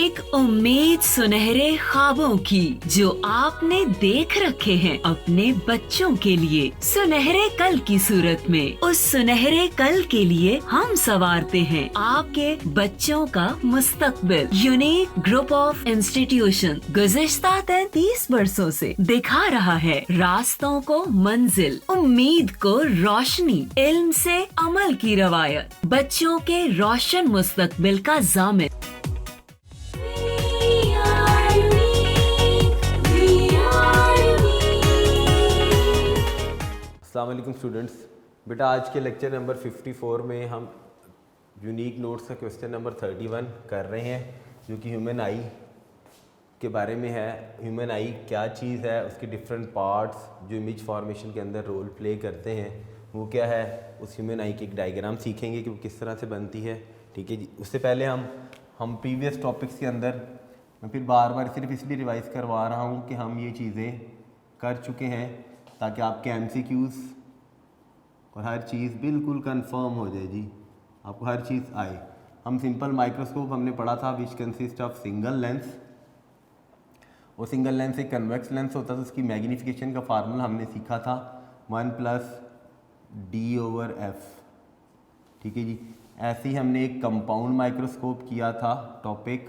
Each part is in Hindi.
एक उम्मीद सुनहरे ख्वाबों की जो आपने देख रखे हैं अपने बच्चों के लिए, सुनहरे कल की सूरत में। उस सुनहरे कल के लिए हम संवारते हैं आपके बच्चों का मुस्तकबिल। यूनिक ग्रुप ऑफ इंस्टीट्यूशन गुज़िश्ता 33 वर्षों से दिखा रहा है रास्तों को मंजिल, उम्मीद को रोशनी, इल्म से अमल की रवायत, बच्चों के रोशन मुस्तकबिल का ज़ामिन। अस्सलाम वालेकुम स्टूडेंट्स। बेटा आज के लेक्चर नंबर 54 में हम यूनिक नोट्स का क्वेश्चन नंबर 31 कर रहे हैं, जो कि ह्यूमन आई के बारे में है। ह्यूमन आई क्या चीज़ है, उसके डिफरेंट पार्ट्स जो इमेज फॉर्मेशन के अंदर रोल प्ले करते हैं वो क्या है। उस ह्यूमन आई की एक डायग्राम सीखेंगे कि वो किस तरह से बनती है। ठीक है जी। उससे पहले हम प्रीवियस टॉपिक्स के अंदर मैं फिर बार बार सिर्फ इसलिए रिवाइज़ करवा रहा हूँ कि हम ये चीज़ें कर चुके हैं ताकि आपके MCQs और हर चीज़ बिल्कुल कंफर्म हो जाए जी, आपको हर चीज़ आए। हम सिंपल माइक्रोस्कोप हमने पढ़ा था, which consist of single lens, और सिंगल लेंस एक कन्वेक्स लेंस होता था। उसकी मैग्नीफिकेशन का फार्मूला हमने सीखा था 1+D/F। ठीक है जी। ऐसे ही हमने एक कंपाउंड माइक्रोस्कोप किया था टॉपिक।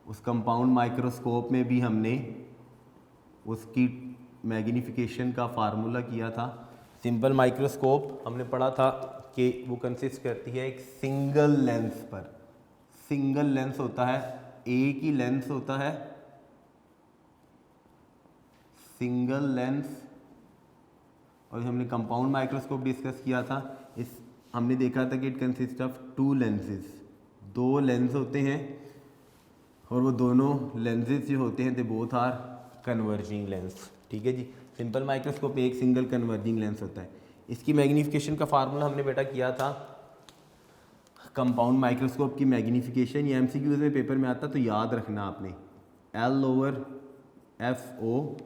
उस कंपाउंड माइक्रोस्कोप में भी हमने उसकी मैग्नीफिकेशन का फार्मूला किया था। सिंपल माइक्रोस्कोप हमने पढ़ा था कि वो कंसिस्ट करती है एक सिंगल लेंस पर। सिंगल लेंस होता है, एक ही लेंस होता है, सिंगल लेंस। और हमने कंपाउंड माइक्रोस्कोप डिस्कस किया था, इस हमने देखा था कि it consist of 2 lenses, 2 lens होते हैं, और वो दोनों लेंसेज जो होते हैं they both are converging lens. ठीक है जी। सिंपल माइक्रोस्कोप में एक सिंगल कन्वर्जिंग लेंस होता है। इसकी मैग्नीफिकेशन का फार्मूला हमने बेटा किया था कंपाउंड माइक्रोस्कोप की मैग्नीफिकेशन। ये MCQs में पेपर में आता तो याद रखना आपने, L/FO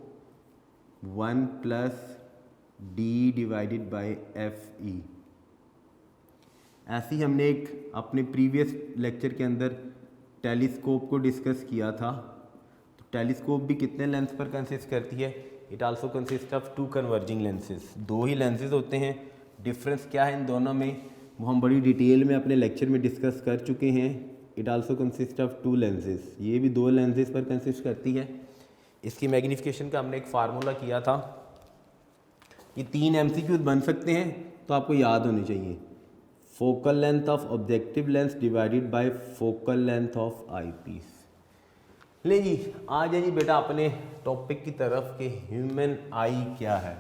1+D/FE। ऐसे ही हमने एक अपने प्रीवियस लेक्चर के अंदर टेलीस्कोप को डिस्कस किया था। तो टेलीस्कोप भी कितने लेंस पर कंसिस्ट करती है? It also consist of 2 converging lenses. 2 he lenses होते हैं। डिफरेंस क्या है इन दोनों में वो हम बड़ी डिटेल में अपने लेक्चर में डिस्कस कर चुके हैं। It also consist of 2 lenses, ये भी 2 लेंसेज पर कंसिस्ट करती है। इसकी मैग्नीफिकेशन का हमने एक फार्मूला किया था। ये 3 MCQs बन सकते हैं तो आपको याद होने चाहिए। Focal length of objective lens divided by focal length of eyepiece. ले जी, आ जाए जी बेटा अपने टॉपिक की तरफ कि ह्यूमन आई क्या है।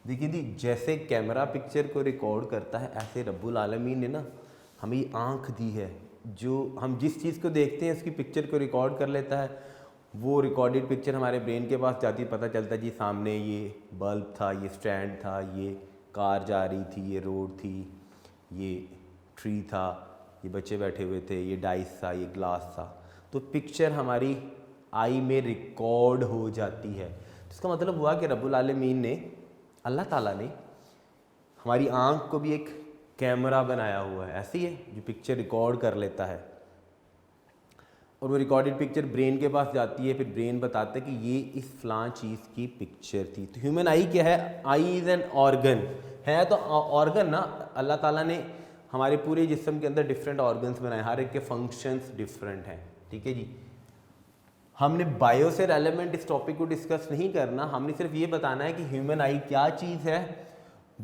देखिए जी, जैसे कैमरा पिक्चर को रिकॉर्ड करता है, ऐसे रब्बुल आलमीन ने ना हमें आँख दी है, जो हम जिस चीज़ को देखते हैं उसकी पिक्चर को रिकॉर्ड कर लेता है। वो रिकॉर्डेड पिक्चर हमारे ब्रेन के पास जाती, पता चलता जी सामने ये बल्ब था, ये स्टैंड था, ये कार जा रही थी, ये रोड थी, ये ट्री था, ये बच्चे बैठे हुए थे, ये डाइस था, ये ग्लास था। तो पिक्चर हमारी आई में रिकॉर्ड हो जाती है। तो इसका मतलब हुआ कि रब्बुल आलमीन ने, अल्लाह ताला ने हमारी आँख को भी एक कैमरा बनाया हुआ है, ऐसी है जो पिक्चर रिकॉर्ड कर लेता है। और वो रिकॉर्डेड पिक्चर ब्रेन के पास जाती है, फिर ब्रेन बताता है कि ये इस फलां चीज़ की पिक्चर थी। तो ह्यूमन आई क्या है? आई इज़ एन ऑर्गन है। तो ऑर्गन ना, अल्लाह ताला ने हमारे पूरे जिस्म के अंदर डिफरेंट ऑर्गन्स बनाए, हर एक के फंक्शंस डिफरेंट हैं। ठीक है जी। हमने बायो से रेलेवेंट इस टॉपिक को डिस्कस नहीं करना, हमने सिर्फ ये बताना है कि ह्यूमन आई क्या चीज़ है,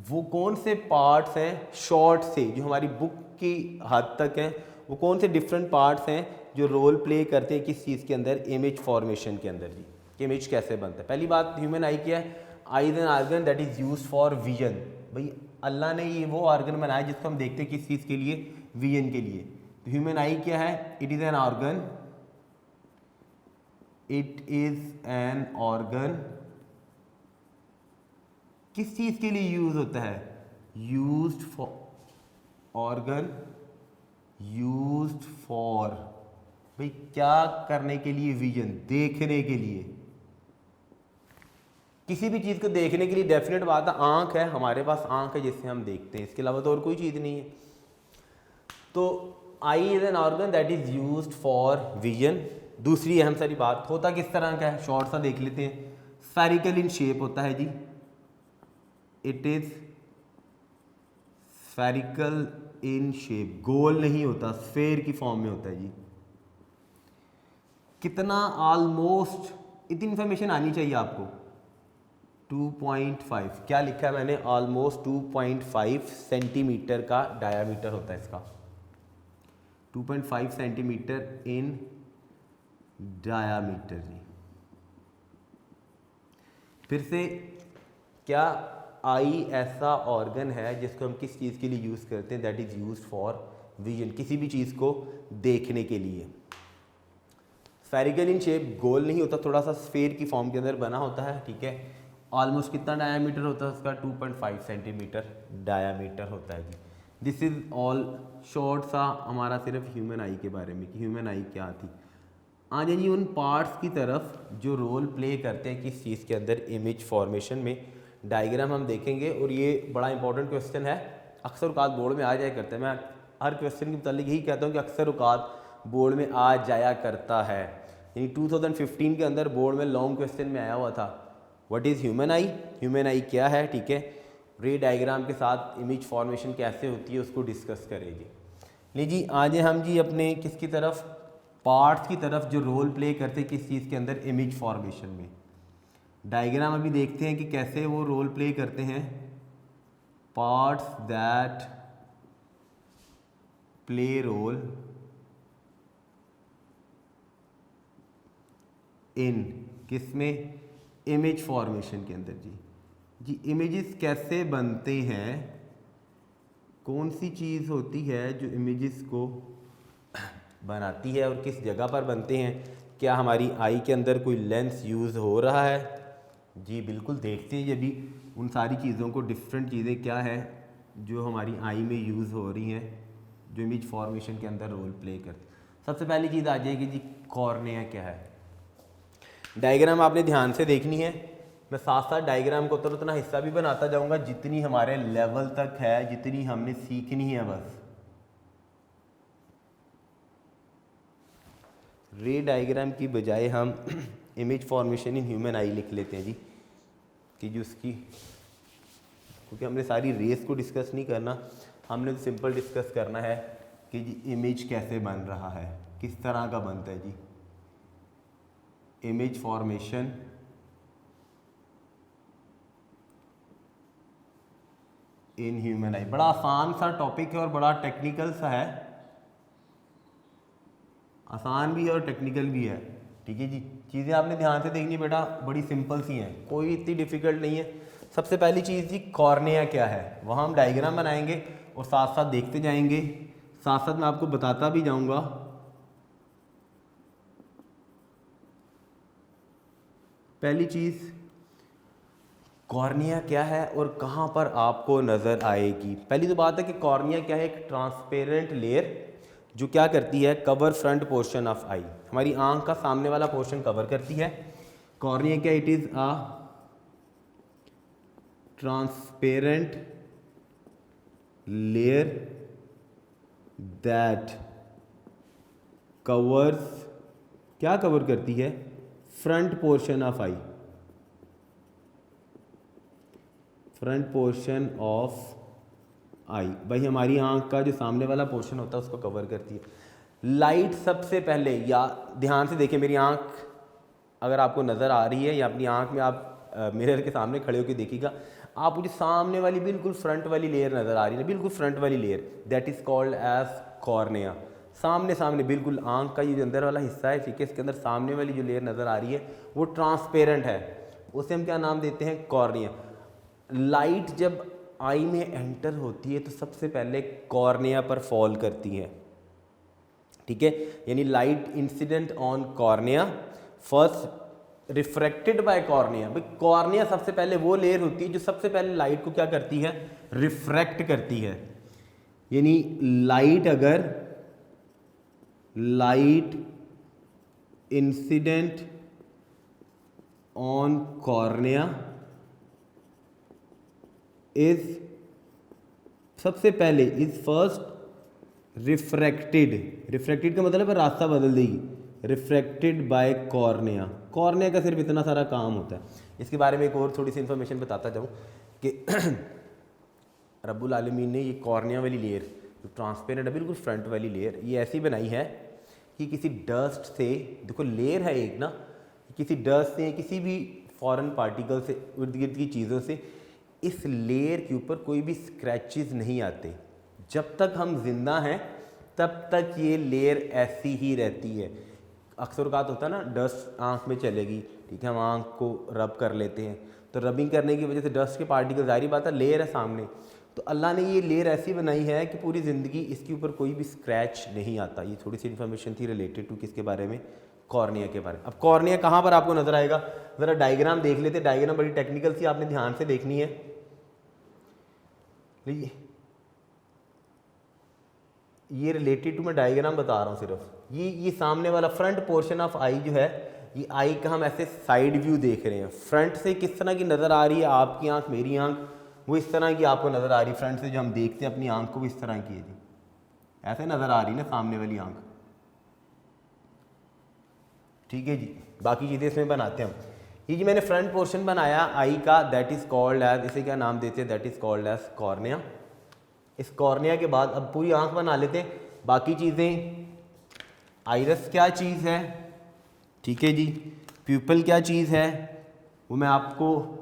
वो कौन से पार्ट्स हैं शॉर्ट से जो हमारी बुक की हद तक हैं, वो कौन से डिफरेंट पार्ट्स हैं जो रोल प्ले करते हैं किस चीज़ के अंदर, इमेज फॉर्मेशन के अंदर जी, कि इमेज कैसे बनता है। पहली बात, ह्यूमन आई क्या है? Eye is an organ that is used for vision. भाई अल्लाह ने ये वो ऑर्गन बनाया जिसको हम देखते हैं किस चीज़ के लिए, विजन के लिए। तो ह्यूमन आई क्या है? It is an organ, it is an organ किस चीज़ के लिए यूज होता है? Used for organ, used for, भाई क्या करने के लिए? विजन, देखने के लिए। किसी भी चीज़ को देखने के लिए डेफिनेट बात है आँख है, हमारे पास आँख है जिससे हम देखते हैं, इसके अलावा तो और कोई चीज़ नहीं है। तो eye is an organ that is used for vision. दूसरी अहम सारी बात, होता किस तरह का है, शॉर्ट सा देख लेते हैं। स्फेरिकल इन शेप होता है जी, it is spherical in shape, गोल नहीं होता, स्फेयर की फॉर्म में होता है जी। कितना, ऑलमोस्ट, इतनी इन्फॉर्मेशन आनी चाहिए आपको। 2.5, क्या लिखा है मैंने, ऑलमोस्ट 2.5 सेंटीमीटर का डायामीटर होता है इसका, 2.5 सेंटीमीटर इन डायामीटर जी। फिर से, क्या आई ऐसा ऑर्गन है जिसको हम किस चीज़ के लिए यूज़ करते हैं, that is used for vision, किसी भी चीज़ को देखने के लिए। स्फेरिकल इन शेप, गोल नहीं होता, थोड़ा सा स्फेयर की फॉर्म के अंदर बना होता है, ठीक है। ऑलमोस्ट कितना डायामीटर होता है उसका, 2.5 सेंटीमीटर डायामीटर होता है जी। दिस इज़ ऑल शॉर्ट सा हमारा सिर्फ ह्यूमन आई के बारे में कि ह्यूमन आई क्या थी। आ जाइए उन पार्ट्स की तरफ जो रोल प्ले करते हैं किस चीज़ के अंदर, इमेज फॉर्मेशन में। डायग्राम हम देखेंगे और ये बड़ा इंपॉर्टेंट क्वेश्चन है, अक्सर औकात बोर्ड में आ जाया करता है। मैं हर क्वेश्चन के मतलब यही कहता हूँ कि अक्सर औकात बोर्ड में आ जाया करता है। यानी 2015 के अंदर बोर्ड में लॉन्ग क्वेश्चन में आया हुआ था, what is human I, human eye क्या है, ठीक है। रे डायग्राम के साथ इमेज फॉर्मेशन कैसे होती है उसको डिस्कस करेंगे। लीजिए आज हम जी अपने किसकी तरफ, पार्ट्स की तरफ जो रोल प्ले करते हैं किस चीज़ के अंदर, इमेज फॉर्मेशन में। डायग्राम अभी देखते हैं कि कैसे वो रोल प्ले करते हैं। Parts that play role in किसमें, इमेज फॉर्मेशन के अंदर जी। इमेजेस कैसे बनते हैं, कौन सी चीज़ होती है जो इमेजेस को बनाती है और किस जगह पर बनते हैं। क्या हमारी आई के अंदर कोई लेंस यूज़ हो रहा है जी, बिल्कुल देखते हैं ये भी उन सारी चीज़ों को, डिफरेंट चीज़ें क्या है जो हमारी आई में यूज़ हो रही हैं जो इमेज फॉर्मेशन के अंदर रोल प्ले करती। सबसे पहली चीज़ आ जाएगी जी, कॉर्निया क्या है। डायग्राम आपने ध्यान से देखनी है, मैं साथ साथ डायग्राम को उतना हिस्सा भी बनाता जाऊंगा जितनी हमारे लेवल तक है, जितनी हमने सीखनी है बस। रे डायग्राम की बजाय हम इमेज फॉर्मेशन इन ह्यूमन आई लिख लेते हैं जी, कि जो उसकी, क्योंकि हमने सारी रेस को डिस्कस नहीं करना, हमने तो सिंपल डिस्कस करना है कि जी इमेज कैसे बन रहा है, किस तरह का बनता है जी image formation in human eye. बड़ा आसान सा टॉपिक है और बड़ा टेक्निकल सा है, आसान भी है और टेक्निकल भी है, ठीक है जी। चीज़ें आपने ध्यान से देखनी बेटा, बड़ी सिंपल सी हैं, कोई इतनी डिफिकल्ट नहीं है। सबसे पहली चीज़ जी, कॉर्निया क्या है, वहाँ हम डायग्राम बनाएंगे और साथ साथ देखते जाएंगे, साथ साथ मैं आपको बताता भी जाऊँगा। पहली चीज़, कॉर्निया क्या है और कहाँ पर आपको नज़र आएगी। पहली तो बात है कि कॉर्निया क्या है, एक ट्रांसपेरेंट लेयर जो क्या करती है, cover front portion of eye, हमारी आंख का सामने वाला पोर्शन कवर करती है। कॉर्निया क्या, it is a transparent layer that covers, क्या कवर करती है, front portion of eye, front portion of eye, भाई हमारी आंख का जो सामने वाला पोर्शन होता है उसको कवर करती है। लाइट सबसे पहले, या ध्यान से देखिए मेरी आंख अगर आपको नज़र आ रही है, या अपनी आंख में आप मिरर के सामने खड़े होकर देखिएगा, आप मुझे सामने वाली बिल्कुल फ्रंट वाली लेयर नज़र आ रही है, बिल्कुल फ्रंट वाली layer, that is called as cornea. सामने सामने बिल्कुल आंख का ये जो अंदर वाला हिस्सा है, ठीक है, इसके अंदर सामने वाली जो लेयर नज़र आ रही है वो ट्रांसपेरेंट है, उसे हम क्या नाम देते हैं, कॉर्निया। लाइट जब आई में एंटर होती है तो सबसे पहले कॉर्निया पर फॉल करती है, ठीक है, यानी light incident on cornea first refracted by cornea. भाई कॉर्निया सबसे पहले वो लेयर होती है जो सबसे पहले लाइट को क्या करती है, रिफ्रैक्ट करती है। यानी लाइट अगर light incident on cornea is सबसे पहले इज फर्स्ट रिफ्रैक्टेड का मतलब है रास्ता बदल देगी, रिफ्रैक्टेड बाय कॉर्निया। कॉर्निया का सिर्फ इतना सारा काम होता है। इसके बारे में एक और थोड़ी सी इन्फॉर्मेशन बताता जाऊँ कि रब्बुल आलमीन ने ये कॉर्निया वाली लेयर जो ट्रांसपेरेंट है बिल्कुल फ्रंट वाली लेयर, ये ऐसी बनाई है कि किसी डस्ट से, देखो लेयर है एक ना, किसी डस्ट से किसी भी फॉरेन पार्टिकल से, इर्द गिर्द की चीज़ों से इस लेयर के ऊपर कोई भी स्क्रैचेस नहीं आते। जब तक हम जिंदा हैं तब तक ये लेयर ऐसी ही रहती है। अक्सर औक़ात होता है ना, डस्ट आँख में चलेगी, ठीक है, हम आँख को रब कर लेते हैं, तो रबिंग करने की वजह से डस्ट के पार्टिकल, ज़ाहिर बात है लेयर है सामने, तो अल्लाह ने ये लेयर ऐसी बनाई है कि पूरी ज़िंदगी इसके ऊपर कोई भी स्क्रैच नहीं आता। ये थोड़ी सी इन्फॉर्मेशन थी रिलेटेड टू किसके बारे में, कॉर्निया के बारे में। अब कॉर्निया कहाँ पर आपको नज़र आएगा, ज़रा डायग्राम देख लेते। डायग्राम बड़ी टेक्निकल सी, आपने ध्यान से देखनी है। ये रिलेटेड टू मैं डायग्राम बता रहा हूँ सिर्फ। ये सामने वाला फ्रंट पोर्शन ऑफ आई जो है, ये आई का हम ऐसे साइड व्यू देख रहे हैं। फ्रंट से किस तरह की नज़र आ रही है आपकी आंख, मेरी आंख, वो इस तरह की आपको नज़र आ रही है। फ्रंट से जो हम देखते हैं अपनी आंख को, वो इस तरह की है जी, ऐसे नज़र आ रही है ना सामने वाली आंख, ठीक है जी। बाकी चीज़ें इसमें बनाते हैं हम। ये जी मैंने फ्रंट पोर्शन बनाया आई का, दैट इज़ कॉल्ड एज, इसे क्या नाम देते हैं, that is called as cornea. इस कॉर्निया के बाद अब पूरी आंख बना लेते हैं। बाकी चीज़ें, आइरस क्या चीज़ है, ठीक है जी, प्यूपल क्या चीज़ है, वो मैं आपको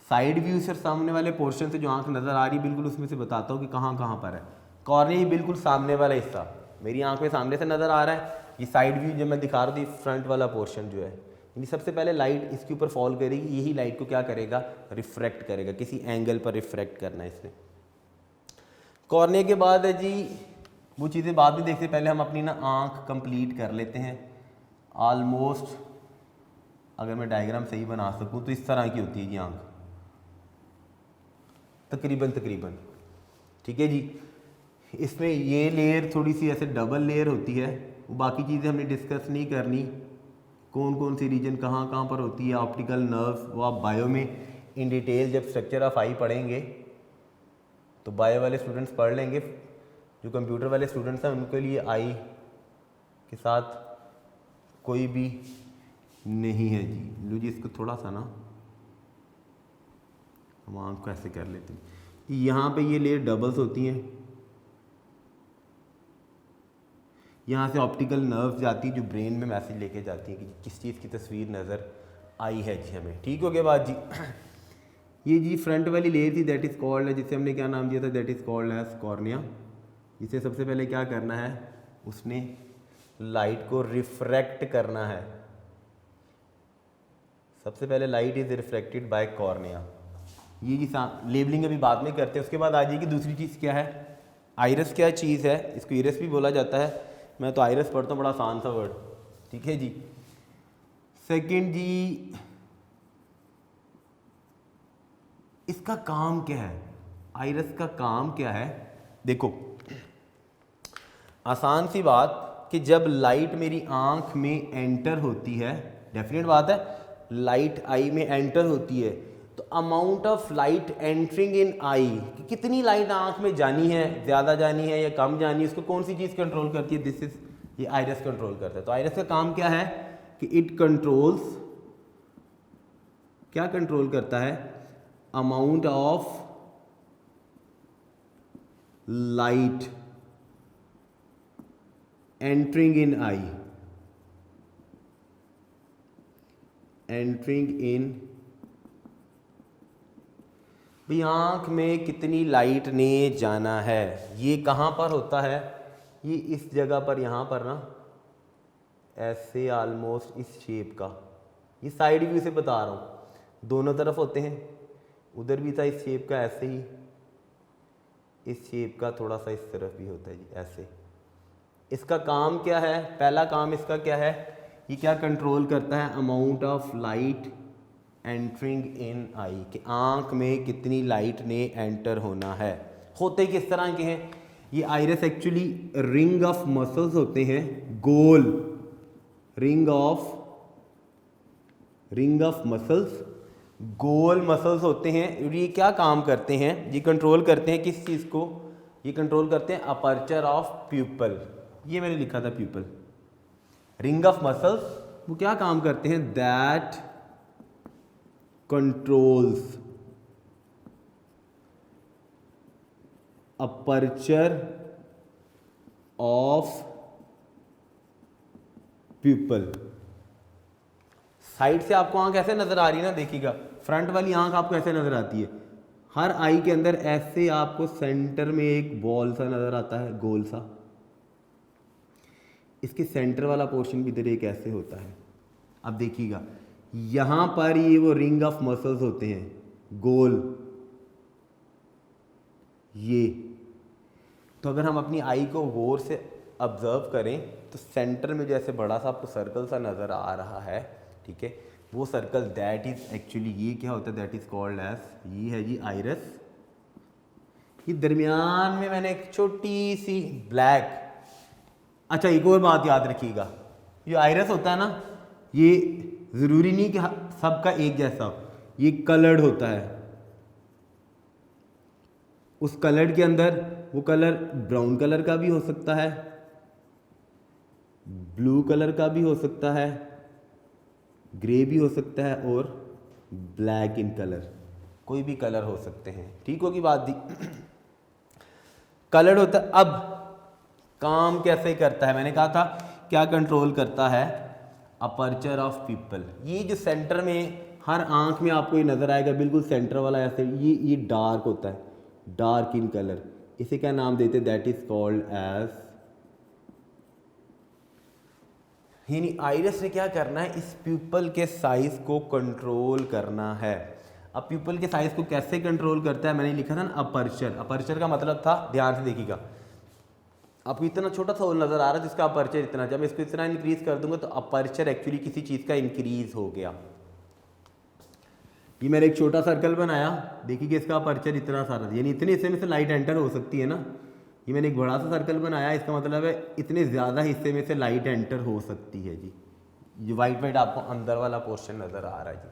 साइड व्यू से सामने वाले पोर्शन से जो आंख नज़र आ रही है बिल्कुल उसमें से बताता हूँ कि कहाँ कहाँ पर है। कॉर्निया बिल्कुल सामने वाला हिस्सा मेरी आंख में सामने से नज़र आ रहा है। ये साइड व्यू जो मैं दिखा रहा हूँ, फ्रंट वाला पोर्शन जो है, यानी सबसे पहले लाइट इसके ऊपर फॉल करेगी, यही लाइट को क्या करेगा, रिफ्रैक्ट करेगा, किसी एंगल पर रिफ्रैक्ट करना है इसने। कॉर्निया के बाद है जी, वो चीज़ें बाद में देखते, पहले हम अपनी ना आँख कंप्लीट कर लेते हैं। ऑलमोस्ट अगर मैं डायग्राम सही बना सकूँ तो इस तरह की होती है ये आँख, तकरीबन, ठीक है जी। इसमें ये लेयर थोड़ी सी ऐसे डबल लेयर होती है। बाकी चीज़ें हमने डिस्कस नहीं करनी, कौन कौन सी रीजन कहाँ कहाँ पर होती है, ऑप्टिकल नर्व्स, वो आप बायो में इन डिटेल जब स्ट्रक्चर ऑफ आई पढ़ेंगे तो बायो वाले स्टूडेंट्स पढ़ लेंगे। जो कंप्यूटर वाले स्टूडेंट्स हैं उनके लिए आई के साथ कोई भी नहीं है जी। लो जी, इसको थोड़ा सा ना हम आँख को ऐसे कर लेते हैं। यहाँ पे ये लेयर डबल्स होती हैं, यहाँ से ऑप्टिकल नर्व्स जाती है जो ब्रेन में मैसेज लेके जाती है कि किस चीज़ की तस्वीर नज़र आई है जी हमें, ठीक हो गया बात जी। ये जी फ्रंट वाली लेयर थी, दैट इज़ कॉल्ड है, जिसे हमने क्या नाम दिया था, that is called as cornea. इसे सबसे पहले क्या करना है, उसने लाइट को रिफ्रैक्ट करना है। सबसे पहले light is refracted by cornea. ये जी लेबलिंग अभी बाद में करते हैं। उसके बाद आ जाएगी दूसरी चीज़ क्या है, आइरस क्या चीज़ है, इसको इरस भी बोला जाता है। मैं तो आइरस पढ़ता हूँ, बड़ा आसान सा वर्ड, ठीक है जी। सेकंड जी, इसका काम क्या है, आइरस का काम क्या है। देखो आसान सी बात कि जब लाइट मेरी आंख में एंटर होती है, डेफिनेट बात है, लाइट आई में एंटर होती है, तो amount of light entering in eye, कि कितनी लाइट आंख में जानी है, ज़्यादा जानी है या कम जानी है, उसको कौन सी चीज़ कंट्रोल करती है, दिस इज, ये आइरस कंट्रोल करता है। तो आइरस का काम क्या है कि इट कंट्रोल्स, क्या कंट्रोल करता है, amount of light entering in I, entering in, भाई आँख में कितनी लाइट ने जाना है, ये कहाँ पर होता है, ये इस जगह पर, यहाँ पर ना ऐसे ऑलमोस्ट इस शेप का, ये साइड व्यू से बता रहा हूँ, दोनों तरफ होते हैं, उधर भी था इस शेप का, ऐसे ही इस शेप का थोड़ा सा इस तरफ भी होता है जी, ऐसे। इसका काम क्या है, पहला काम इसका क्या है, ये क्या कंट्रोल करता है, amount of light entering in eye, कि आँख में कितनी लाइट ने एंटर होना है। होते किस तरह के हैं ये iris, actually ring of muscles होते हैं, गोल रिंग ऑफ मसल्स, गोल मसल्स होते हैं और ये क्या काम करते हैं, ये कंट्रोल करते हैं किस चीज़ को, ये कंट्रोल करते हैं अपर्चर ऑफ प्यूपल। ये मैंने लिखा था प्यूपल। रिंग ऑफ मसल्स वो क्या काम करते हैं, that controls aperture of pupil. Side से आपको आंख ऐसे नजर आ रही है ना, देखिएगा फ्रंट वाली आंख आपको ऐसे नजर आती है, हर आई के अंदर ऐसे आपको सेंटर में एक बॉल सा नजर आता है, गोल सा। इसके सेंटर वाला पोर्शन भी इधर एक ऐसे होता है। अब देखिएगा यहां पर ये वो रिंग ऑफ मसल्स होते हैं गोल, ये। तो अगर हम अपनी आई को गौर से ऑब्जर्व करें तो सेंटर में जैसे बड़ा सा आपको सर्कल सा नज़र आ रहा है, ठीक है, वो सर्कल दैट इज एक्चुअली ये क्या होता है, दैट इज कॉल्ड एज, ये है जी आइरस। ये दरमियान में मैंने एक छोटी सी ब्लैक, अच्छा एक और बात याद रखिएगा, ये आइरस होता है ना, ये ज़रूरी नहीं कि सबका एक जैसा हो, ये कलर्ड होता है। उस कलर के अंदर वो कलर ब्राउन कलर का भी हो सकता है, ब्लू कलर का भी हो सकता है, ग्रे भी हो सकता है और ब्लैक इन कलर, कोई भी कलर हो सकते हैं। ठीक होगी बात दी। कलर होता है। अब काम कैसे करता है, मैंने कहा था क्या कंट्रोल करता है, अपर्चर ऑफ पीपल। ये जो सेंटर में हर आंख में आपको ये नजर आएगा, बिल्कुल सेंटर वाला ऐसे, ये डार्क होता है, डार्क इन कलर। इसे क्या नाम देते हैं, दैट इज कॉल्ड एज, यानी आइरिस ने क्या करना है, इस प्यूपल के साइज को कंट्रोल करना है। अब प्यूपल के साइज को कैसे कंट्रोल करता है, मैंने लिखा था ना अपर्चर। अपर्चर का मतलब था, ध्यान से देखिएगा, आपको इतना छोटा सा होल नजर आ रहा है जिसका अपर्चर इतना, जब इसको इतना इंक्रीज कर दूंगा तो अपर्चर एक्चुअली किसी चीज का इंक्रीज हो गया। ये मैंने एक छोटा सर्कल बनाया, देखिए कि इसका अपर्चर इतना सारा, यानी इतने हिस्से में से लाइट एंटर हो सकती है ना। ये मैंने एक बड़ा सा सर्कल बनाया, इसका मतलब है इतने ज़्यादा हिस्से में से लाइट एंटर हो सकती है जी। ये वाइट वाइट आपको अंदर वाला पोर्शन नज़र आ रहा है जी।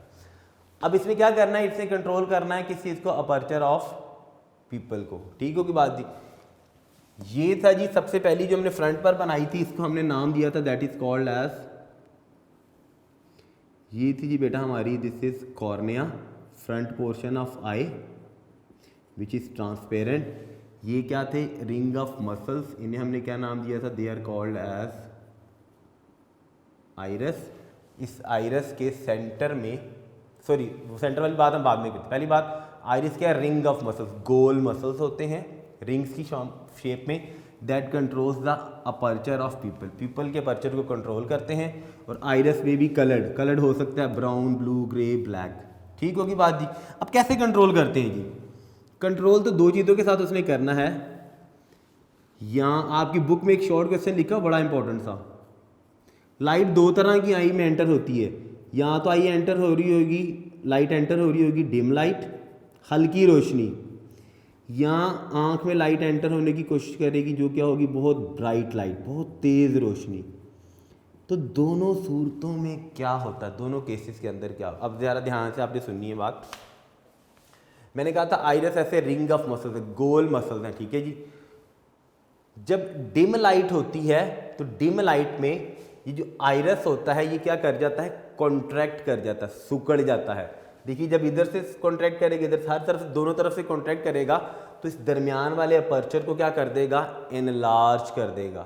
अब इसमें क्या करना है, इसमें कंट्रोल करना है किस चीज़ को, अपर्चर ऑफ पीपल को। ठीक हो की बात जी। ये था जी सबसे पहली जो हमने फ्रंट पर बनाई थी, इसको हमने नाम दिया था दैट इज कॉल्ड एज, ये थी जी बेटा हमारी, this is cornea, front portion of I which is transparent. ये क्या थे, रिंग ऑफ मसल्स, इन्हें हमने क्या नाम दिया था, they are called as iris. इस आइरस के सेंटर में, सॉरी सेंटर वाली बात हम बाद में करते, पहली बात आइरिस क्या है, रिंग ऑफ मसल्स, गोल मसल्स होते हैं रिंग्स की शेप में, that controls the aperture of people. People के अपर्चर को कंट्रोल करते हैं। और आइरस में भी कलर्ड हो सकता है, ब्राउन, ब्लू, ग्रे, ब्लैक। ठीक होगी बात जी। अब कैसे कंट्रोल करते हैं जी, कंट्रोल तो दो चीज़ों के साथ उसने करना है। यहाँ आपकी बुक में एक शॉर्ट क्वेश्चन लिखा, बड़ा इंपॉर्टेंट सा, लाइट दो तरह की आई में एंटर होती है, यहाँ तो आई एंटर हो रही होगी, लाइट एंटर हो रही होगी डिम लाइट, हल्की रोशनी, यहाँ आँख में लाइट एंटर होने की कोशिश करेगी जो क्या होगी, बहुत ब्राइट लाइट, बहुत तेज़ रोशनी। तो दोनों सूरतों में क्या होता है, दोनों केसेस के अंदर क्या, अब ज़रा ध्यान से आपने सुननी है बात। मैंने कहा था आइरस ऐसे रिंग ऑफ मसल्स है, गोल मसल्स हैं, ठीक है जी। जब डिम लाइट होती है तो डिम लाइट में ये जो आइरस होता है ये क्या कर जाता है, कॉन्ट्रैक्ट कर जाता है, सिकुड़ जाता है। देखिए जब इधर से कॉन्ट्रैक्ट करेगा, इधर हर तरफ से, दोनों तरफ से कॉन्ट्रैक्ट करेगा तो इस दरमियान वाले अपर्चर को क्या कर देगा, एनलार्ज कर देगा।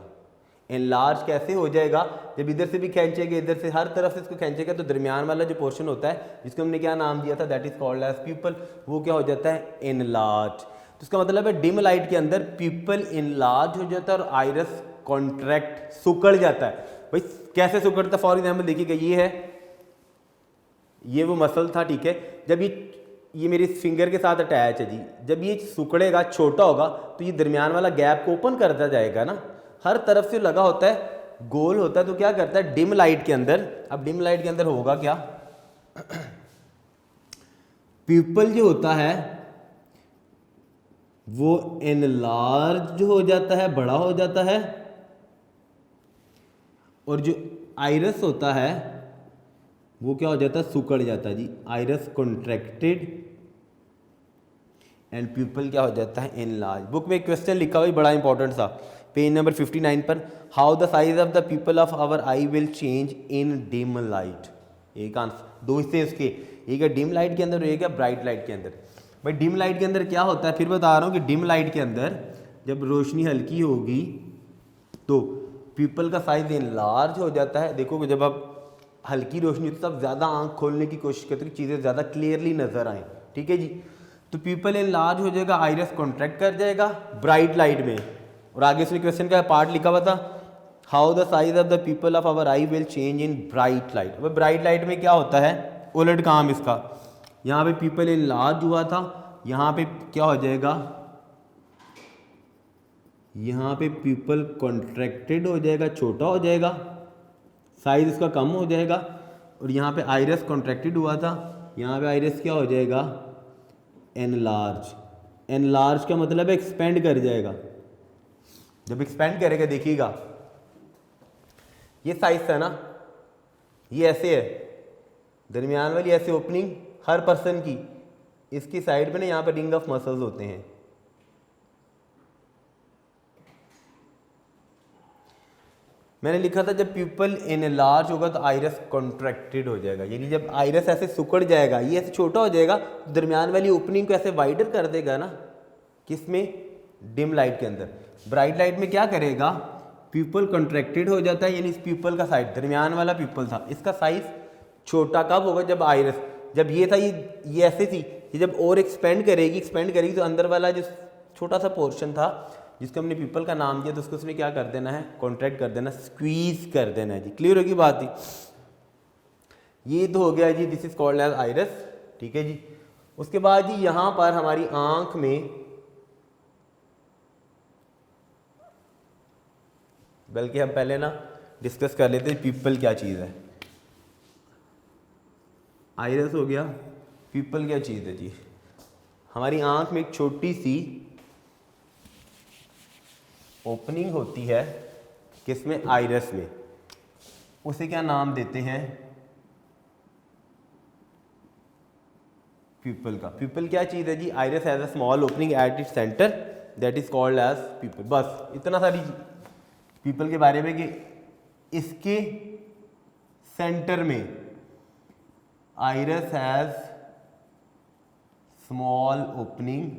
एनलार्ज कैसे हो जाएगा, जब इधर से भी खींचेगा, इधर से हर तरफ से इसको खींचेगा तो दरमियान वाला जो पोर्शन होता है जिसको हमने क्या नाम दिया था, that is called as pupil, वो क्या हो जाता है, एनलार्ज। तो इसका मतलब है डिम लाइट के अंदर पीपल एनलार्ज हो जाता है और आइरस कॉन्ट्रैक्ट, सिकुड़ जाता है। भाई कैसे सिकुड़ता, फॉर एग्जाम्पल देखिएगा, ये है, ये वो मसल था, ठीक है। जब ये मेरी फिंगर के साथ अटैच है जी, जब ये सिकुड़ेगा, छोटा होगा तो ये दरमियान वाला गैप को ओपन करता जाएगा ना, हर तरफ से लगा होता है, गोल होता है, तो क्या करता है डिम लाइट के अंदर, अब डिम लाइट के अंदर होगा क्या, प्यूपल जो होता है वो एनलार्ज हो जाता है, बड़ा हो जाता है, और जो आइरस होता है वो क्या हो जाता है, सिकुड़ जाता है जी, आइरस कॉन्ट्रैक्टेड एंड प्यूपल क्या हो जाता है, एनलार्ज। बुक में एक क्वेश्चन लिखा हुआ है बड़ा इंपॉर्टेंट सा, पेज नंबर 59 पर, how the size of the pupil of our eye will change in dim light. एक आंसर, दो हिस्से उसके, एक है डिम लाइट के अंदर और एक है ब्राइट लाइट के अंदर। भाई डिम लाइट के अंदर क्या होता है, फिर बता रहा हूँ कि डिम लाइट के अंदर जब रोशनी हल्की होगी तो प्यूपल का साइज इनलार्ज हो जाता है। देखो जब आप हल्की रोशनी होती है तब ज़्यादा आंख खोलने की कोशिश करते हो कि चीज़ें ज़्यादा क्लियरली नजर आएँ, ठीक है जी। तो प्यूपल इनलार्ज हो जाएगा, आइरस कॉन्ट्रैक्ट कर जाएगा ब्राइट लाइट में। और आगे इसमें क्वेश्चन का पार्ट लिखा हुआ था, how the size of the pupil of our eye will change in bright light. अब ब्राइट लाइट में क्या होता है, उलट काम इसका, यहाँ पे पीपल इनलार्ज हुआ था, यहाँ पे क्या हो जाएगा, यहाँ पे पीपल कॉन्ट्रैक्टेड हो जाएगा, छोटा हो जाएगा, साइज इसका कम हो जाएगा। और यहाँ पे आइरस कॉन्ट्रैक्टेड हुआ था, यहाँ पे आइरस क्या हो जाएगा, एनलार्ज। एनलार्ज का मतलब है एक्सपेंड कर जाएगा। जब एक्सपेंड करेगा देखिएगा, ये साइज था ना, ये ऐसे है, दरमियान वाली ऐसे ओपनिंग हर पर्सन की, इसकी साइड पे ना यहाँ पे रिंग ऑफ मसल्स होते हैं। मैंने लिखा था जब प्यूपल एनलार्ज होगा तो आइरस कॉन्ट्रैक्टेड हो जाएगा, यानी जब आइरस ऐसे सिकुड़ जाएगा, ये ऐसे छोटा हो जाएगा, दरमियान वाली ओपनिंग को ऐसे वाइडर कर देगा ना, किसमें, डिम लाइट के अंदर। ब्राइट लाइट में क्या करेगा, प्यूपल कॉन्ट्रैक्टेड हो जाता है, यानी इस प्यूपल का साइज, दरमियान वाला प्यूपल था, इसका साइज छोटा कब होगा, जब आइरस, जब ये था ये ऐसे थी, ये जब और एक्सपेंड करेगी तो अंदर वाला जो छोटा सा पोर्शन था जिसको हमने पीपल का नाम दिया, तो उसको उसने क्या कर देना है, कॉन्ट्रैक्ट कर देना, स्क्वीज कर देना है जी। क्लियर होगी बात ही, ये तो हो गया जी, this is called as iris, ठीक है जी। उसके बाद जी यहाँ पर हमारी आंख में, बल्कि हम पहले ना डिस्कस कर लेते हैं पीपल क्या चीज़ है। आइरस हो गया, पीपल क्या चीज़ है जी। हमारी आंख में एक छोटी सी ओपनिंग होती है, किसमें, आइरस में, उसे क्या नाम देते हैं, प्यूपल का। प्यूपल क्या चीज़ है जी, iris has a small opening at its centre that is called as pupil. बस इतना सारी प्यूपल के बारे में कि इसके सेंटर में आइरस हैज स्मॉल ओपनिंग,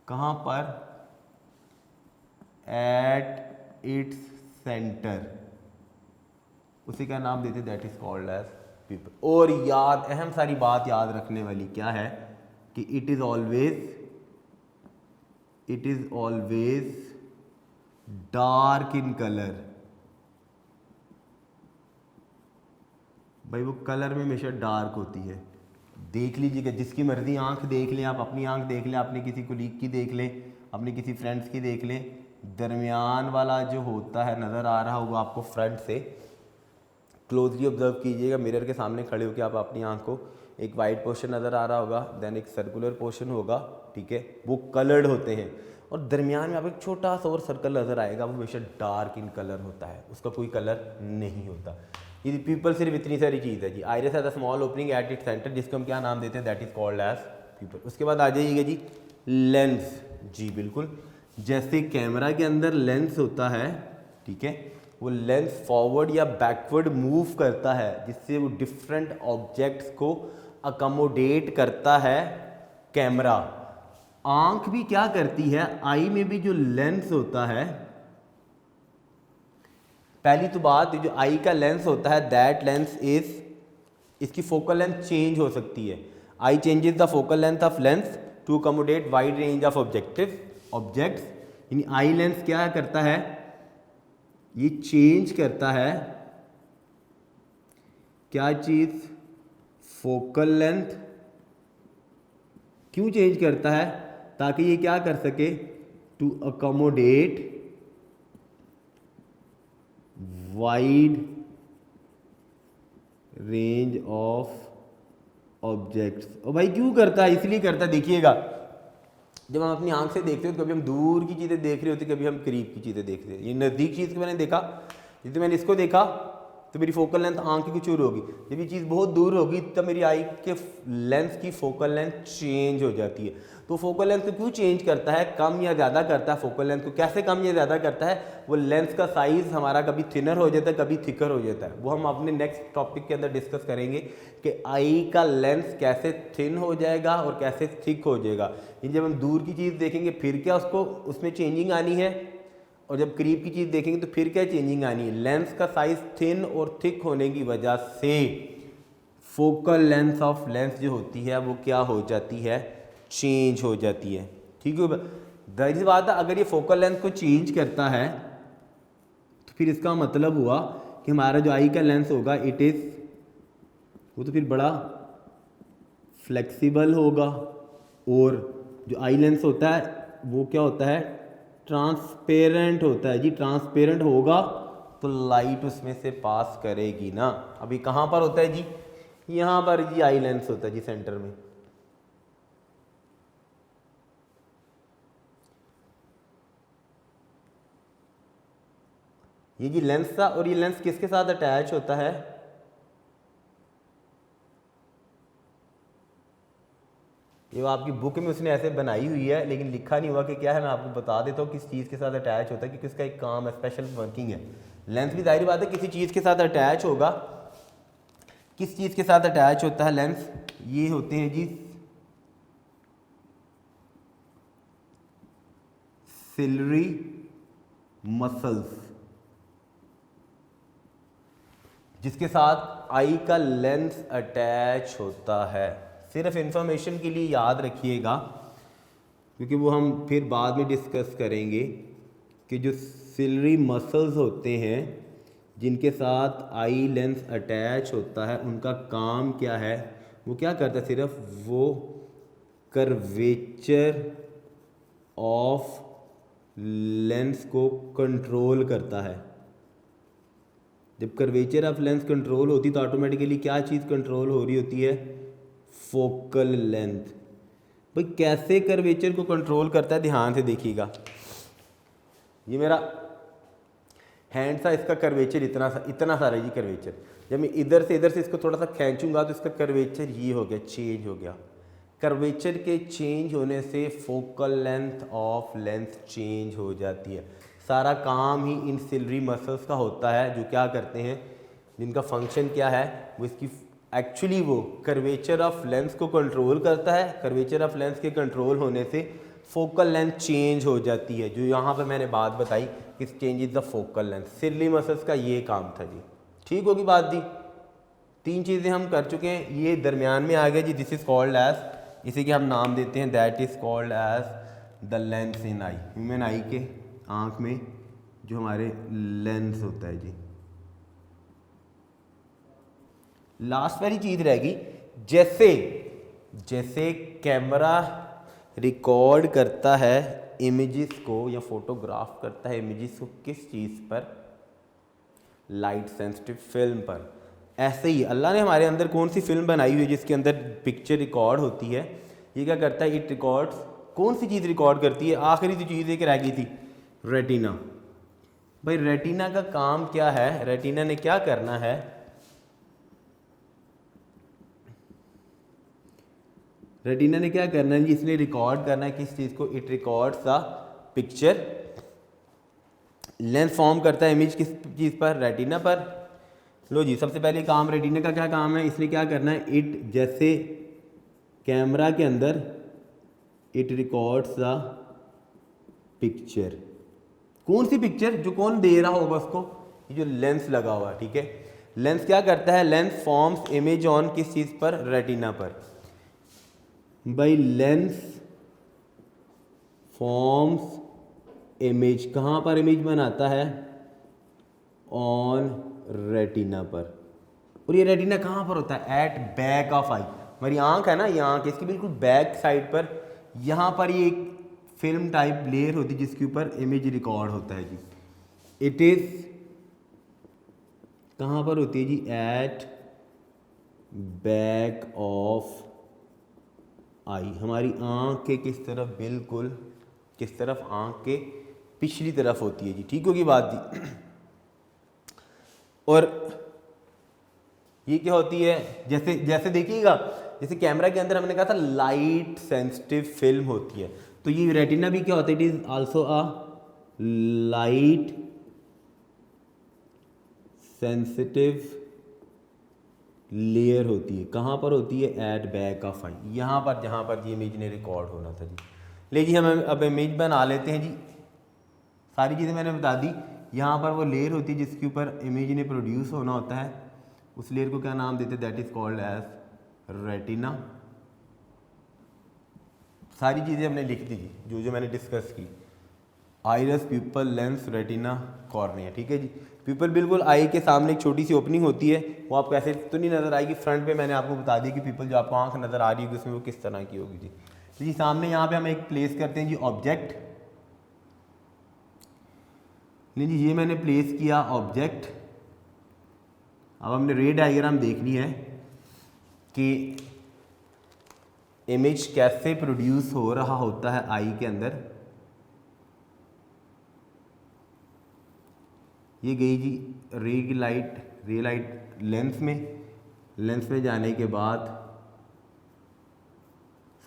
कहाँ पर, एट इट्स सेंटर, उसे क्या नाम देते, that is called as pupil. और याद, अहम सारी बात याद रखने वाली क्या है कि it is always dark in colour. भाई वो कलर में हमेशा डार्क होती है। देख लीजिएगा, जिसकी मर्जी आंख देख लें आप, अपनी आंख देख लें, आपने किसी कोलीग की देख लें, अपने किसी फ्रेंड्स की देख लें, दरमियान वाला जो होता है नज़र आ रहा होगा आपको, फ्रंट से क्लोजली ऑब्जर्व कीजिएगा, मिरर के सामने खड़े होकर आप अपनी आंख को, एक वाइट पोर्शन नज़र आ रहा होगा, देन एक सर्कुलर पोर्शन होगा, ठीक है, वो कलर्ड होते हैं, और दरमियान में आप एक छोटा सा और सर्कल नज़र आएगा, वो हमेशा डार्क इन कलर होता है, उसका कोई कलर नहीं होता। ये पीपल सिर्फ इतनी सारी चीज़ है जी। Iris has a small opening at its centre, जिसको हम क्या नाम देते हैं, that is called as pupil. उसके बाद आ जाइएगा जी लेंस। जी बिल्कुल, जैसे कैमरा के अंदर लेंस होता है, ठीक है, वो लेंस फॉरवर्ड या बैकवर्ड मूव करता है, जिससे वो डिफरेंट ऑब्जेक्ट्स को अकोमोडेट करता है कैमरा। आंख भी क्या करती है, आई में भी जो लेंस होता है, पहली तो बात, जो आई का लेंस होता है, दैट लेंस इज, इसकी फोकल लेंथ चेंज हो सकती है। Eye changes the focal length of lens to accommodate wide range of objects. यानी आई लेंस क्या करता है, ये चेंज करता है, क्या चीज, फोकल लेंथ। क्यों चेंज करता है, ताकि ये क्या कर सके, to accommodate wide range of objects. और भाई क्यों करता है, इसलिए करता है, देखिएगा जब हम अपनी आंख से देखते हो तो कभी हम दूर की चीज़ें देख रहे होते, कभी हम करीब की चीज़ें देख रहे हैं। ये नज़दीक चीज़ को मैंने देखा, जैसे मैंने इसको देखा तो मेरी फोकल लेंथ आंख की कुछ और होगी। जब ये चीज़ बहुत दूर होगी तब मेरी आई के लेंस की फोकल लेंथ चेंज हो जाती है। तो फोकल लेंथ को क्यों चेंज करता है, कम या ज़्यादा करता है, फोकल लेंथ को कैसे कम या ज़्यादा करता है, वो लेंस का साइज़ हमारा कभी थिनर हो जाता है कभी थिकर हो जाता है। वो हम अपने नेक्स्ट टॉपिक के अंदर डिस्कस करेंगे कि आई का लेंस कैसे थिन हो जाएगा और कैसे थिक हो जाएगा। ये जब हम दूर की चीज़ देखेंगे फिर क्या उसको उसमें चेंजिंग आनी है, और जब करीब की चीज़ देखेंगे तो फिर क्या चेंजिंग आनी है। लेंस का साइज़ थिन और थिक होने की वजह से फोकल लेंथ ऑफ लेंस जो होती है वो क्या हो जाती है, चेंज हो जाती है। ठीक है, दैट इज बात है। अगर ये फोकल लेंथ को चेंज करता है तो फिर इसका मतलब हुआ कि हमारा जो आई का लेंस होगा इट इज़ वो तो फिर बड़ा फ्लेक्सिबल होगा, और जो आई लेंस होता है वो क्या होता है, ट्रांसपेरेंट होता है जी। ट्रांसपेरेंट होगा तो लाइट उसमें से पास करेगी ना। अभी कहाँ पर होता है जी, यहाँ पर जी आई लेंस होता है जी सेंटर में। ये जी लेंस था, और ये लेंस किसके साथ अटैच होता है, ये वो आपकी बुक में उसने ऐसे बनाई हुई है लेकिन लिखा नहीं हुआ कि क्या है। मैं आपको बता देता हूँ किस चीज़ के साथ अटैच होता है, क्योंकि उसका एक काम है, स्पेशल वर्किंग है। लेंस भी जाहिर बात है किसी चीज़ के साथ अटैच होगा। किस चीज़ के साथ अटैच होता है लेंस, ये होते हैं जी सिलरी मसल्स, जिसके साथ आई का लेंस अटैच होता है। सिर्फ इंफॉर्मेशन के लिए याद रखिएगा, क्योंकि वो हम फिर बाद में डिस्कस करेंगे कि जो सिलरी मसल्स होते हैं जिनके साथ आई लेंस अटैच होता है उनका काम क्या है, वो क्या करता है, सिर्फ वो कर्वेचर ऑफ लेंस को कंट्रोल करता है। जब कर्वेचर ऑफ लेंस कंट्रोल होती तो ऑटोमेटिकली क्या चीज़ कंट्रोल हो रही होती है, फोकल लेंथ। भाई कैसे कर्वेचर को कंट्रोल करता है, ध्यान से देखिएगा। ये मेरा हैंड था, इसका कर्वेचर इतना सारा जी कर्वेचर। जब मैं इधर से इसको थोड़ा सा खींचूंगा तो इसका कर्वेचर ये हो गया, चेंज हो गया। कर्वेचर के चेंज होने से focal length of lens change हो जाती है। सारा काम ही इन सिलरी मसल्स का होता है, जो क्या करते हैं, जिनका फंक्शन क्या है, वो इसकी एक्चुअली वो कर्वेचर ऑफ लेंस को कंट्रोल करता है। कर्वेचर ऑफ लेंस के कंट्रोल होने से फोकल लेंथ चेंज हो जाती है, जो यहाँ पे मैंने बात बताई कि change is the focal length. Ciliary muscles का ये काम था जी। ठीक होगी बात दी। 3 चीज़ें हम कर चुके हैं। ये दरमियान में आ गया जी, दिस इज कॉल्ड एज, इसी के हम नाम देते हैं, that is called as the lens in eye. Human eye के आँख में जो हमारे लेंस होता है जी। लास्ट वाली चीज़ रहेगी, जैसे कैमरा रिकॉर्ड करता है इमेजेस को या फोटोग्राफ करता है इमेजेस को किस चीज़ पर, लाइट सेंसिटिव फिल्म पर, ऐसे ही अल्लाह ने हमारे अंदर कौन सी फिल्म बनाई हुई है जिसके अंदर पिक्चर रिकॉर्ड होती है। ये क्या करता है, इट रिकॉर्ड्स, कौन सी चीज़ रिकॉर्ड करती है, आखिरी जो चीज़ एक रह गई थी, रेटिना। भाई रेटिना का काम क्या है, रेटिना ने क्या करना है, रेटिना ने क्या करना है जी, इसने रिकॉर्ड करना है किस चीज़ को, it records the picture. Lens form करता है इमेज किस चीज़ पर, रेटिना पर। लो जी, सबसे पहले काम रेटिना का क्या काम है, इसने क्या करना है, इट जैसे कैमरा के अंदर इट रिकॉर्ड्स द पिक्चर। कौन सी पिक्चर, जो कौन दे रहा होगा उसको, ये जो लेंस लगा हुआ है। ठीक है, लेंस क्या करता है, लेंस फॉर्म्स इमेज ऑन किस चीज़ पर, रेटिना पर। भाई लेंस फॉर्म्स इमेज, कहाँ पर इमेज बनाता है, ऑन रेटिना पर। और ये रेटिना कहाँ पर होता है, एट बैक ऑफ आई। हमारी आंख है ना, ये आंख, इसकी बिल्कुल बैक साइड पर, यहाँ पर ये एक फिल्म टाइप लेयर होती है जिसके ऊपर इमेज रिकॉर्ड होता है जी। इट इज कहाँ पर होती है जी, एट बैक ऑफ आई। हमारी आंख के किस तरफ, बिल्कुल किस तरफ, आंख के पिछली तरफ होती है जी। ठीक होगी बात जी। और ये क्या होती है, जैसे जैसे देखिएगा, जैसे कैमरा के अंदर हमने कहा था लाइट सेंसिटिव फिल्म होती है, तो ये रेटिना भी क्या होता है, it is also a light sensitive layer होती है। कहाँ पर होती है, एट बैक ऑफ आई, यहाँ पर जहाँ पर ये इमेज ने रिकॉर्ड होना था जी। लेकिन हम अब इमेज बना लेते हैं जी, सारी चीज़ें मैंने बता दी। यहाँ पर वो लेयर होती है जिसके ऊपर इमेज ने प्रोड्यूस होना होता है, उस लेयर को क्या नाम देते हैं, that is called as retina. सारी चीज़ें हमने लिख दी जी, जो मैंने डिस्कस की, iris, pupil, lens, retina, cornea, ठीक है जी। प्यूपल बिल्कुल आई के सामने एक छोटी सी ओपनिंग होती है, वो आपको ऐसे तो नहीं नज़र आएगी, फ्रंट पे मैंने आपको बता दिया कि प्यूपल जो आपको आंख नज़र आ रही होगी उसमें वो किस तरह की होगी जी। तो जी सामने यहाँ पे हम एक प्लेस करते हैं जी ऑब्जेक्ट, नहीं जी ये मैंने प्लेस किया ऑब्जेक्ट। अब हमने रे डायग्राम देखनी है कि इमेज कैसे प्रोड्यूस हो रहा होता है आई के अंदर। ये गई जी रे लाइट लेंस में जाने के बाद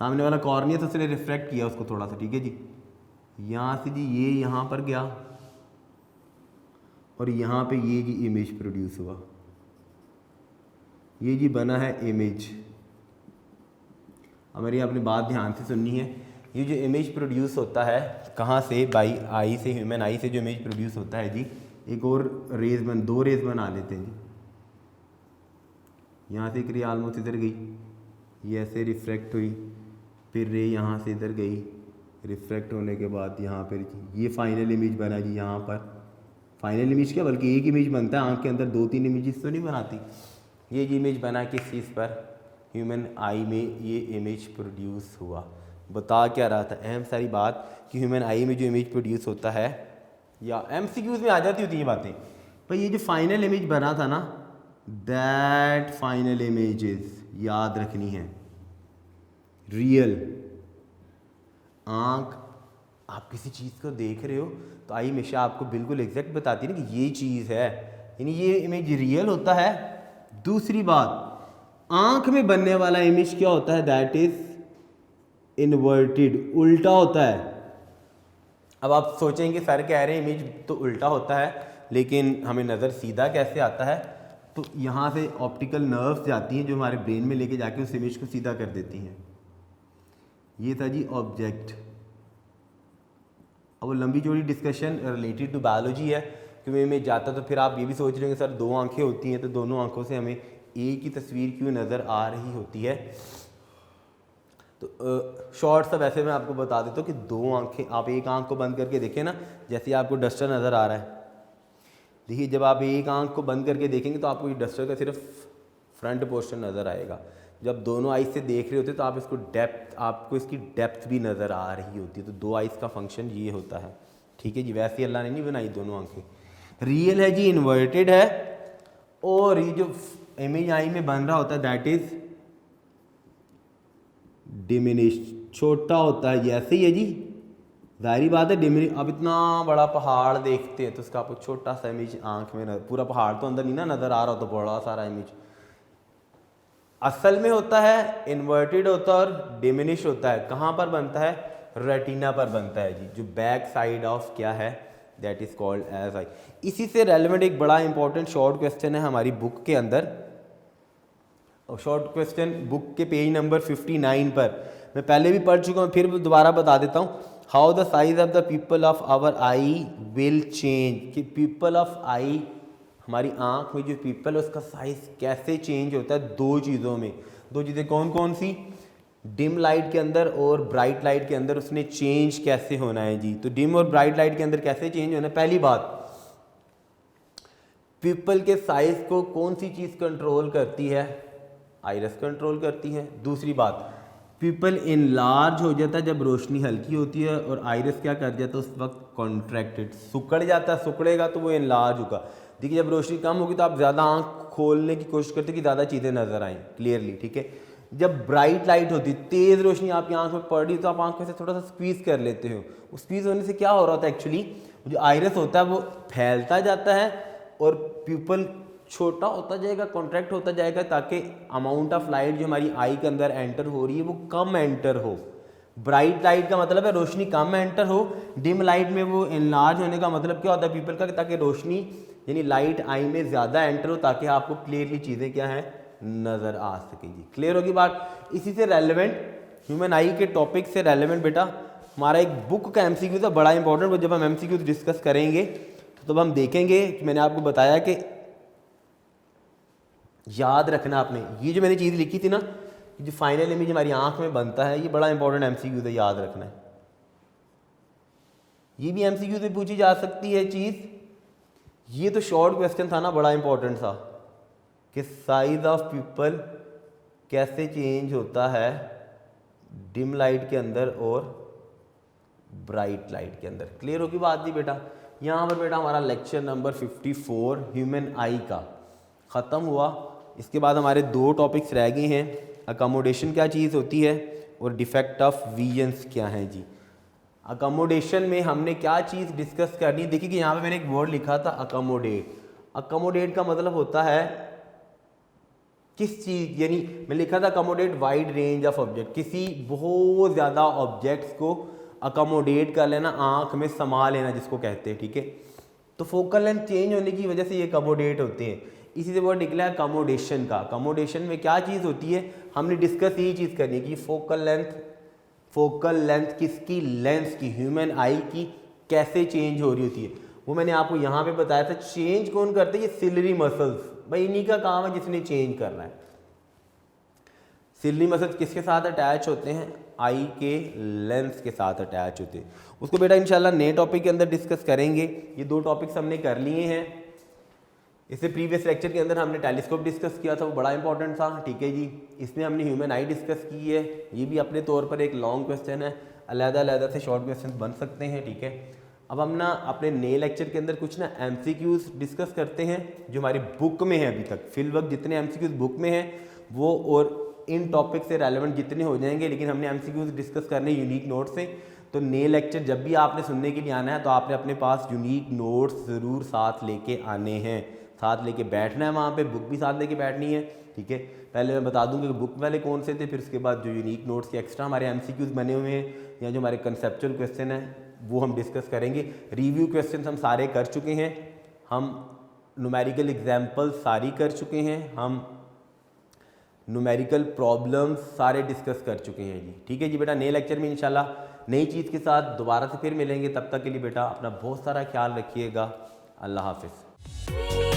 सामने वाला कॉर्निया तो उसने रिफ्रैक्ट किया उसको थोड़ा सा, ठीक है जी। यहाँ से जी ये यहाँ पर गया और यहाँ पे ये जी इमेज प्रोड्यूस हुआ, ये जी बना है इमेज। हमारी आपने बात ध्यान से सुननी है, ये जो इमेज प्रोड्यूस होता है कहाँ से, बाई आई से, ह्यूमन आई से जो इमेज प्रोड्यूस होता है जी, एक और दो रेज बना लेते हैं जी। यहाँ से एक रे ऑलमोस्ट इधर गई, ये ऐसे रिफ्रैक्ट हुई, फिर रे यहाँ से इधर गई, रिफ्रैक्ट होने के बाद यहाँ पर ये फाइनल इमेज बना जी। यहाँ पर फाइनल इमेज क्या, बल्कि एक इमेज बनता है आँख के अंदर, 2-3 इमेजेस तो नहीं बनाती। ये जी इमेज बना किस चीज़ पर, ह्यूमन आई में ये इमेज प्रोड्यूस हुआ। बता क्या रहा था, अहम सारी बात कि ह्यूमन आई में जो इमेज प्रोड्यूस होता है, या MCQs में आ जाती होती हैं ये बातें, पर ये जो फाइनल इमेज बना था ना, दैट फाइनल इमेजेस याद रखनी है रियल। आँख आप किसी चीज़ को देख रहे हो तो आई हमेशा आपको बिल्कुल एग्जैक्ट बताती है ना कि ये चीज़ है, यानी ये इमेज रियल होता है। दूसरी बात, आँख में बनने वाला इमेज क्या होता है, दैट इज इन्वर्टेड, उल्टा होता है। अब आप सोचेंगे सर कह रहे हैं इमेज तो उल्टा होता है, लेकिन हमें नज़र सीधा कैसे आता है, तो यहाँ से ऑप्टिकल नर्व्स जाती हैं जो हमारे ब्रेन में लेके जाके उस इमेज को सीधा कर देती हैं। ये था जी ऑब्जेक्ट। अब वो लंबी चौड़ी डिस्कशन रिलेटेड टू बायोलॉजी है, क्योंकि इमेज जाता तो फिर आप ये भी सोच रहे होंगे सर 2 आंखें होती हैं तो दोनों आंखों से हमें एक ही तस्वीर क्यों नज़र आ रही होती है। तो शॉर्ट सा वैसे मैं आपको बता देता हूँ कि 2 आंखें, आप एक आंख को बंद करके देखें ना, जैसे आपको डस्टर नज़र आ रहा है, देखिए जब आप एक आंख को बंद करके देखेंगे तो आपको ये डस्टर का सिर्फ फ्रंट पोर्शन नज़र आएगा। जब दोनों आइज से देख रहे होते तो आपको इसकी डेप्थ भी नज़र आ रही होती है। तो 2 आइज का फंक्शन ये होता है, ठीक है जी। वैसे अल्लाह ने नहीं बनाई दोनों आंखें, रियल है जी, इन्वर्टेड है। और ये जो इमेज आई में बन रहा होता है दैट इज डिमिनिश, छोटा होता है। जैसे ही है जी, जाहिर बात है डिमिनिश। अब इतना बड़ा पहाड़ देखते हैं तो उसका आपको छोटा सा इमेज आंख में पूरा पहाड़ तो अंदर नहीं ना नज़र आ रहा हो, तो बड़ा सारा इमेज असल में होता है इन्वर्टेड होता है और डिमिनिश होता है। कहाँ पर बनता है, रेटिना पर बनता है जी, जो बैक साइड ऑफ क्या है, that is called as eye. इसी से रेलेवेंट एक बड़ा इंपॉर्टेंट शॉर्ट क्वेश्चन है हमारी बुक के अंदर। शॉर्ट क्वेश्चन बुक के पेज नंबर 59 पर, मैं पहले भी पढ़ चुका हूँ, फिर दोबारा बता देता हूँ। How the size of the pupil of our eye will change, कि पीपल ऑफ आई, हमारी आँख में जो पीपल है उसका साइज कैसे चेंज होता है 2 चीज़ों में। 2 चीज़ें कौन कौन सी, डिम लाइट के अंदर और ब्राइट लाइट के अंदर उसने चेंज कैसे होना है जी। तो डिम और ब्राइट लाइट के अंदर कैसे चेंज होना है, पहली बात पीपल के साइज को कौन सी चीज़ कंट्रोल करती है, आइरस कंट्रोल करती है। दूसरी बात, पीपल इनलार्ज हो जाता है जब रोशनी हल्की होती है, और आइरस क्या कर जाता है उस वक्त कॉन्ट्रैक्टेड, सिकुड़ जाता है। सिकुड़ेगा तो वो इनलार्ज होगा। देखिए जब रोशनी कम होगी तो आप ज़्यादा आँख खोलने की कोशिश करते कि ज़्यादा चीज़ें नज़र आएँ क्लियरली, ठीक है। जब ब्राइट लाइट होती है, तेज़ रोशनी आपकी आँख में पड़ रही तो आप आँख में से थोड़ा सा स्क्वीज़ कर लेते हो। उस स्क्वीज़ होने से क्या हो रहा होता है, एक्चुअली जो आइरस होता है वो फैलता जाता है और प्यूपल छोटा होता जाएगा, कॉन्ट्रैक्ट होता जाएगा, ताकि अमाउंट ऑफ लाइट जो हमारी आई के अंदर एंटर हो रही है वो कम एंटर हो। ब्राइट लाइट का मतलब है रोशनी कम एंटर हो, डिम लाइट में वो इनलार्ज होने का मतलब क्या होता है पीपल का, ताकि रोशनी यानी लाइट आई में ज़्यादा एंटर हो, ताकि आपको क्लियरली चीज़ें क्या हैं नज़र आ सके जी। क्लियर होगी बात। इसी से रेलेवेंट ह्यूमन आई के टॉपिक से रेलेवेंट बेटा हमारा एक बुक का एमसीक्यू था बड़ा इंपॉर्टेंट। जब हम एमसीक्यू डिस्कस करेंगे तो तब हम देखेंगे, मैंने आपको बताया कि याद रखना आपने ये जो मैंने चीज़ लिखी थी ना, जो फाइनल इमेज हमारी आंख में बनता है, ये बड़ा इंपॉर्टेंट एमसीक्यू था, याद रखना है। ये भी एमसीक्यू से पूछी जा सकती है चीज़। ये तो शॉर्ट क्वेश्चन था ना, बड़ा इंपॉर्टेंट था कि साइज ऑफ पीपल कैसे चेंज होता है डिम लाइट के अंदर और ब्राइट लाइट के अंदर। क्लियर होगी बात जी बेटा। यहाँ पर बेटा हमारा लेक्चर नंबर 54 ह्यूमन आई का ख़त्म हुआ। इसके बाद हमारे 2 टॉपिक्स रह गए हैं, अकोमोडेशन क्या चीज़ होती है और डिफेक्ट ऑफ विजन्स क्या है जी। अकोमोडेशन में हमने क्या चीज़ डिस्कस करनी, देखिए कि यहाँ पे मैंने एक वर्ड लिखा था अकोमोडेट। अकोमोडेट का मतलब होता है किस चीज़, यानी मैं लिखा था accommodate wide range of object, किसी बहुत ज़्यादा ऑब्जेक्ट्स को अकोमोडेट कर लेना, आँख में समा लेना जिसको कहते हैं, ठीक है। तो फोकल लेंथ चेंज होने की वजह से ये अकोमोडेट होते हैं। इसी से वर्ड निकला है अकोमोडेशन का। अकोमोडेशन में क्या चीज़ होती है, हमने डिस्कस यही चीज़ करनी कि फोकल लेंथ किसकी, लेंस की, ह्यूमन आई की कैसे चेंज हो रही होती है, वो मैंने आपको यहाँ पे बताया था। चेंज कौन करते हैं, ये सिलरी मसल्स, भाई इन्हीं का काम है जिसने चेंज करना है। सिलरी मसल्स किसके साथ अटैच होते हैं, आई के लेंस के साथ अटैच होते हैं। उसको बेटा इंशाल्लाह नए टॉपिक के अंदर डिस्कस करेंगे। ये 2 टॉपिक्स हमने कर लिए हैं। इससे प्रीवियस लेक्चर के अंदर हमने टेलीस्कोप डिस्कस किया था, वो बड़ा इंपॉर्टेंट था, ठीक है जी। इसमें हमने ह्यूमन आई डिस्कस की है, ये भी अपने तौर पर एक लॉन्ग क्वेश्चन है, अलग-अलग से शॉर्ट क्वेश्चन बन सकते हैं, ठीक है। अब हम ना अपने नए लेक्चर के अंदर कुछ ना एमसीक्यूज डिस्कस करते हैं जो हमारी बुक में है अभी तक। फिल वक्त जितने एमसीक्यूज बुक में हैं वो और इन टॉपिक से रेलेवेंट जितने हो जाएंगे, लेकिन हमने एमसीक्यूज डिस्कस करने यूनिक नोट से। तो नए लेक्चर जब भी आपने सुनने के लिए आना है तो आपने अपने पास यूनिक नोट्स ज़रूर साथ लेके आने हैं, साथ लेके बैठना है, वहाँ पे बुक भी साथ लेके बैठनी है, ठीक है। पहले मैं बता दूंगा कि बुक वाले कौन से थे, फिर उसके बाद जो यूनिक नोट्स के एक्स्ट्रा हमारे एमसीक्यूज बने हुए हैं या जो हमारे कंसेप्चुअल क्वेश्चन हैं वो हम डिस्कस करेंगे। रिव्यू क्वेश्चन हम सारे कर चुके हैं, हम न्यूमेरिकल एग्जाम्पल सारी कर चुके हैं, हम न्यूमेरिकल प्रॉब्लम्स सारे डिस्कस कर चुके हैं जी, ठीक है जी बेटा। नए लेक्चर में इंशाल्लाह नई चीज़ के साथ दोबारा से फिर मिलेंगे। तब तक के लिए बेटा अपना बहुत सारा ख्याल रखिएगा। अल्लाह हाफिज़।